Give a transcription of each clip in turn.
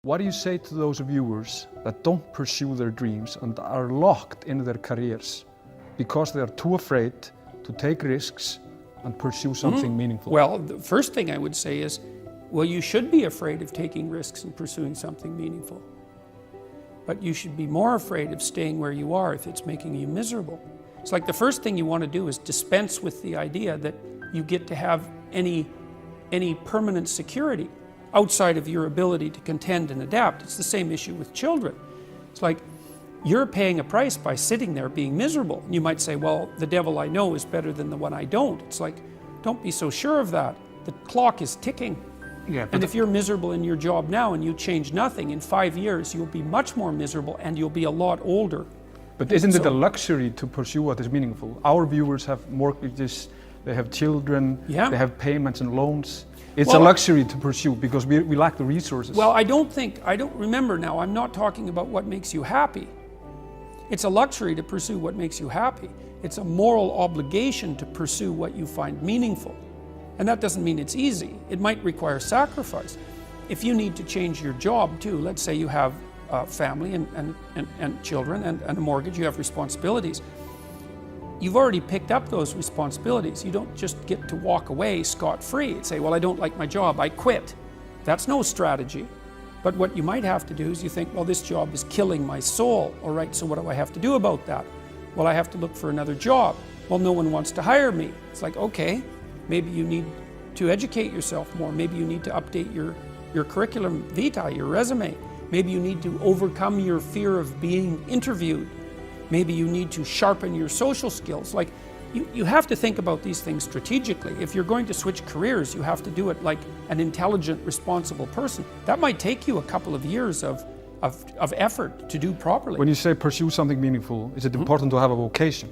What do you say to those viewers that don't pursue their dreams and are locked in their careers because they are too afraid to take risks and pursue something meaningful? Well, the first thing I would say is, well, you should be afraid of taking risks and pursuing something meaningful. But you should be more afraid of staying where you are if it's making you miserable. It's like the first thing you want to do is dispense with the idea that you get to have any permanent security outside of your ability to contend and adapt. It's the same issue with children. It's like you're paying a price by sitting there being miserable. And you might say, well, the devil I know is better than the one I don't. It's like, don't be so sure of that. The clock is ticking. Yeah, and if you're miserable in your job now and you change nothing, in 5 years you'll be much more miserable and you'll be a lot older. But isn't it a luxury to pursue what is meaningful? Our viewers have mortgages, they have children, they have payments and loans. It's a luxury to pursue because we lack the resources. Well, I don't remember now, I'm not talking about what makes you happy. It's a luxury to pursue what makes you happy. It's a moral obligation to pursue what you find meaningful. And that doesn't mean it's easy. It might require sacrifice. If you need to change your job too, let's say you have a family and children and a mortgage, you have responsibilities. You've already picked up those responsibilities. You don't just get to walk away scot-free and say, well, I don't like my job, I quit. That's no strategy. But what you might have to do is you think, well, this job is killing my soul. All right, so what do I have to do about that? Well, I have to look for another job. Well, no one wants to hire me. It's like, okay, maybe you need to educate yourself more. Maybe you need to update your curriculum vitae, your resume. Maybe you need to overcome your fear of being interviewed. Maybe you need to sharpen your social skills. Like, you have to think about these things strategically. If you're going to switch careers, you have to do it like an intelligent, responsible person. That might take you a couple of years of effort to do properly. When you say pursue something meaningful, is it important to have a vocation?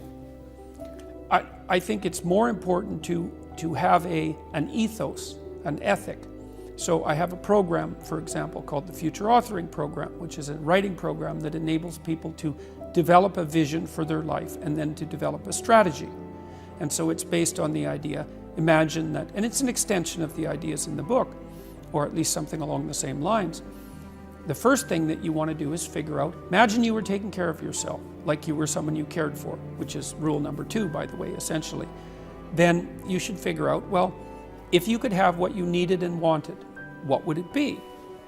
I think it's more important to have an ethos, an ethic. So I have a program, for example, called the Future Authoring Program, which is a writing program that enables people to develop a vision for their life and then to develop a strategy. And so it's based on the idea, imagine that, and it's an extension of the ideas in the book, or at least something along the same lines. The first thing that you want to do is figure out, imagine you were taking care of yourself, like you were someone you cared for, which is rule number 2, by the way, essentially. Then you should figure out, well, if you could have what you needed and wanted, what would it be?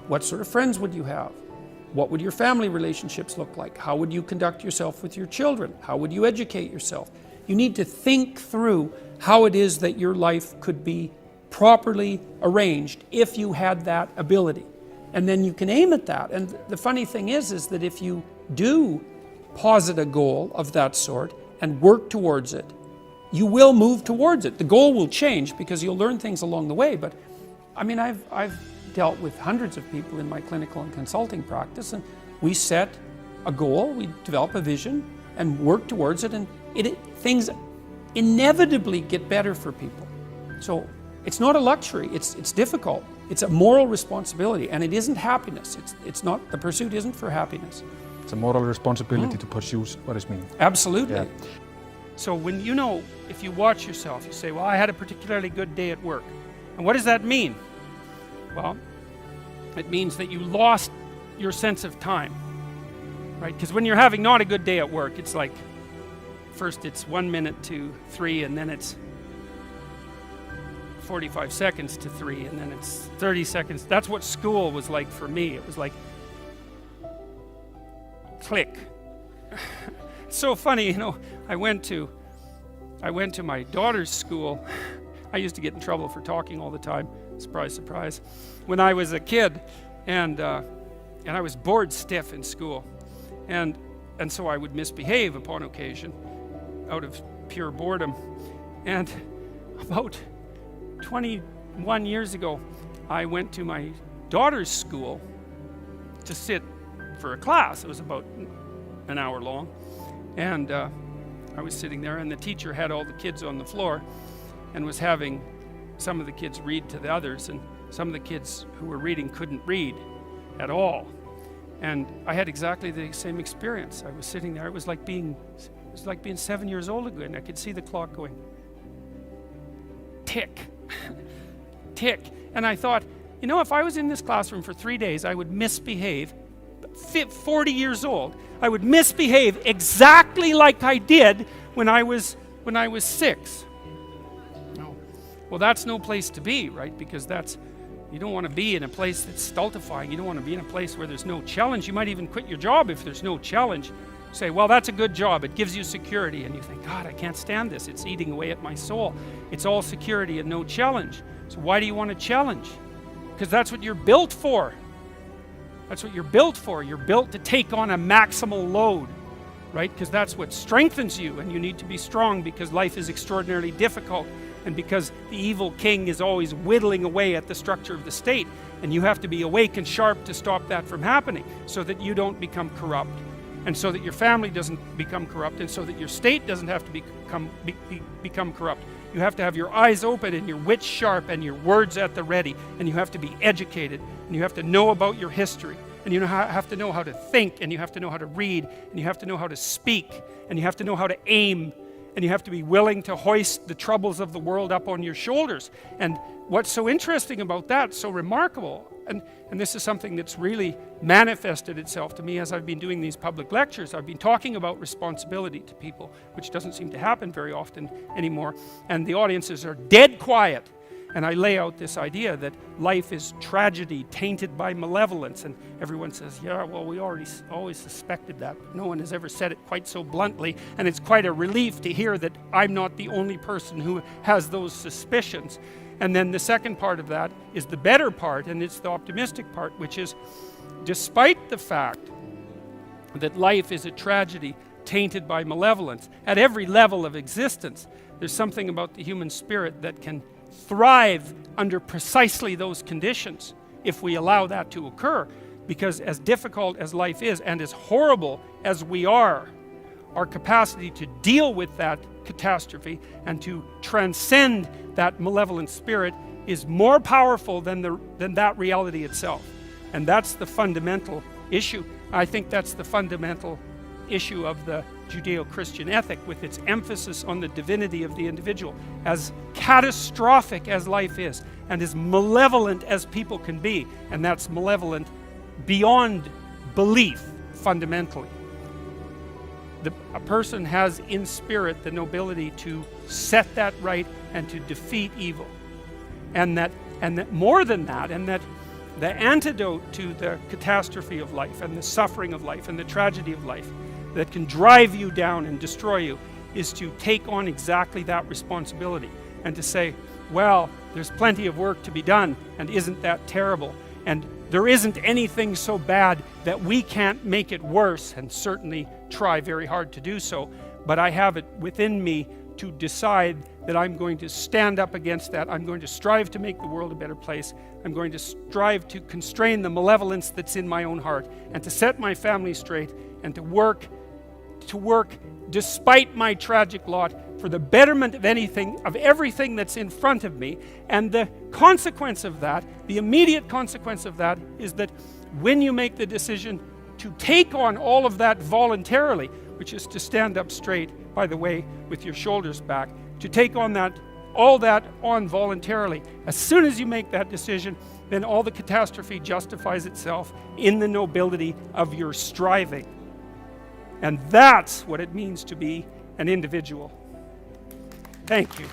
What sort of friends would you have? What would your family relationships look like? How would you conduct yourself with your children? How would you educate yourself? You need to think through how it is that your life could be properly arranged if you had that ability. And then you can aim at that. And the funny thing is that if you do posit a goal of that sort and work towards it, you will move towards it. The goal will change because you'll learn things along the way. But I mean, I've dealt with hundreds of people in my clinical and consulting practice, and we set a goal, we develop a vision and work towards it, and things inevitably get better for people. So it's not a luxury, it's difficult. It's a moral responsibility, and it isn't happiness. It's not, the pursuit isn't for happiness. It's a moral responsibility to pursue what is meaningful. Absolutely. Yeah. So when if you watch yourself, you say, well, I had a particularly good day at work. And what does that mean? Well, it means that you lost your sense of time, right? Because when you're having not a good day at work, it's like, first it's 1 minute to 3, and then it's 45 seconds to 3, and then it's 30 seconds. That's what school was like for me. It was like, click. It's so funny, I went to my daughter's school. I used to get in trouble for talking all the time. Surprise, surprise. When I was a kid, and I was bored stiff in school, and so I would misbehave upon occasion, out of pure boredom. And about 21 years ago, I went to my daughter's school to sit for a class. It was about an hour long, and I was sitting there, and the teacher had all the kids on the floor and was having some of the kids read to the others, and some of the kids who were reading couldn't read at all. And I had exactly the same experience. I was sitting there, it was like being 7 years old again. I could see the clock going tick, tick. And I thought, you know, if I was in this classroom for 3 days, I would misbehave. 40 years old, I would misbehave exactly like I did when I was 6. No. Well, that's no place to be, right? Because you don't want to be in a place that's stultifying. You don't want to be in a place where there's no challenge. You might even quit your job if there's no challenge. Say, well, that's a good job. It gives you security. And you think, God, I can't stand this. It's eating away at my soul. It's all security and no challenge. So why do you want to challenge? Because that's what you're built for. That's what you're built for. You're built to take on a maximal load, right? Because that's what strengthens you, and you need to be strong because life is extraordinarily difficult, and because the evil king is always whittling away at the structure of the state, and you have to be awake and sharp to stop that from happening so that you don't become corrupt, and so that your family doesn't become corrupt, and so that your state doesn't have to become corrupt. You have to have your eyes open and your wits sharp and your words at the ready, and you have to be educated, and you have to know about your history, and you have to know how to think, and you have to know how to read, and you have to know how to speak, and you have to know how to aim, and you have to be willing to hoist the troubles of the world up on your shoulders. And what's so interesting about that, so remarkable, and this is something that's really manifested itself to me as I've been doing these public lectures. I've been talking about responsibility to people, which doesn't seem to happen very often anymore, and the audiences are dead quiet. And I lay out this idea that life is tragedy tainted by malevolence, and everyone says, yeah, well, we always suspected that, but no one has ever said it quite so bluntly, and it's quite a relief to hear that I'm not the only person who has those suspicions. And then the second part of that is the better part, and it's the optimistic part, which is, despite the fact that life is a tragedy tainted by malevolence, at every level of existence, there's something about the human spirit that can thrive under precisely those conditions if we allow that to occur. Because as difficult as life is, and as horrible as we are, our capacity to deal with that catastrophe and to transcend that malevolent spirit is more powerful than that reality itself. And that's the fundamental issue. I think that's the fundamental issue of the Judeo-Christian ethic, with its emphasis on the divinity of the individual. As catastrophic as life is, and as malevolent as people can be, and that's malevolent beyond belief fundamentally, a person has in spirit the nobility to set that right and to defeat evil. And that more than that, and that the antidote to the catastrophe of life and the suffering of life and the tragedy of life that can drive you down and destroy you is to take on exactly that responsibility and to say, well, there's plenty of work to be done, and isn't that terrible? And there isn't anything so bad that we can't make it worse, and certainly try very hard to do so, but I have it within me to decide that I'm going to stand up against that. I'm going to strive to make the world a better place. I'm going to strive to constrain the malevolence that's in my own heart, and to set my family straight, and to work despite my tragic lot for the betterment of everything that's in front of me. And the consequence of that, the immediate consequence of that, is that when you make the decision to take on all of that voluntarily, which is to stand up straight, by the way, with your shoulders back, to take on all that on voluntarily, as soon as you make that decision, then all the catastrophe justifies itself in the nobility of your striving. And that's what it means to be an individual. Thank you.